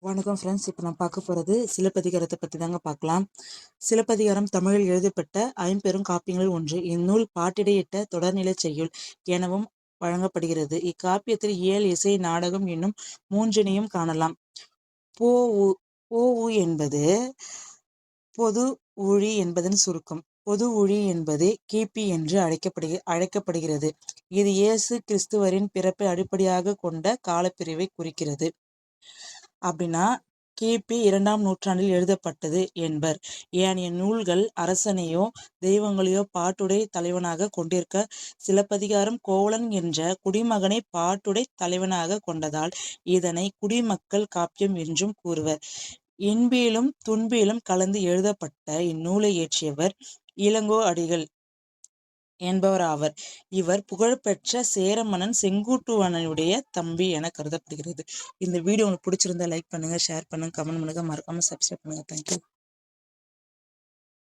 வணக்கம் ஃப்ரெண்ட்ஸ். இப்போ நான் பார்க்க போகிறது சிலப்பதிகாரத்தை பற்றி தாங்க பார்க்கலாம். சிலப்பதிகாரம் தமிழில் எழுதப்பட்ட ஐம்பெரும் காப்பியங்களில் ஒன்று. இந்நூல் பாட்டிடையிட்ட தொடர்நிலைச் செய்யுள் எனவும் வழங்கப்படுகிறது. இக்காப்பியத்தில் இயல், இசை, நாடகம் என்னும் மூன்றினையும் காணலாம். போஉ என்பது பொது ஊழி என்பதன் சுருக்கம். பொது ஊழி என்பது கிபி என்று அழைக்கப்படுகிறது. இது இயேசு கிறிஸ்துவரின் பிறப்பை அடிப்படையாக கொண்ட காலப்பிரிவை குறிக்கிறது. அப்படின்னா கிபி 2ஆம் நூற்றாண்டில் எழுதப்பட்டது என்பர். ஏனைய நூல்கள் அரசனையோ தெய்வங்களையோ பாட்டுடை தலைவனாக கொண்டிருக்க, சிலப்பதிகாரம் கோவலன் என்ற குடிமகனை பாட்டுடை தலைவனாக கொண்டதால் இதனை குடிமக்கள் காப்பியம் என்றும் கூறுவர். இன்பிலும் துன்பிலும் கலந்து எழுதப்பட்ட இந்நூலை இயற்றியவர் இளங்கோ அடிகள் என்பவராவர். இவர் புகழ்பெற்ற சேர மன்னன் செங்குட்டுவனுடைய தம்பி என கருதப்படுகிறது. இந்த வீடியோ உங்களுக்கு பிடிச்சிருந்தா லைக் பண்ணுங்க, ஷேர் பண்ணுங்க, கமெண்ட் பண்ணுங்க, மறக்காம சப்ஸ்கிரைப் பண்ணுங்க. தேங்க்யூ.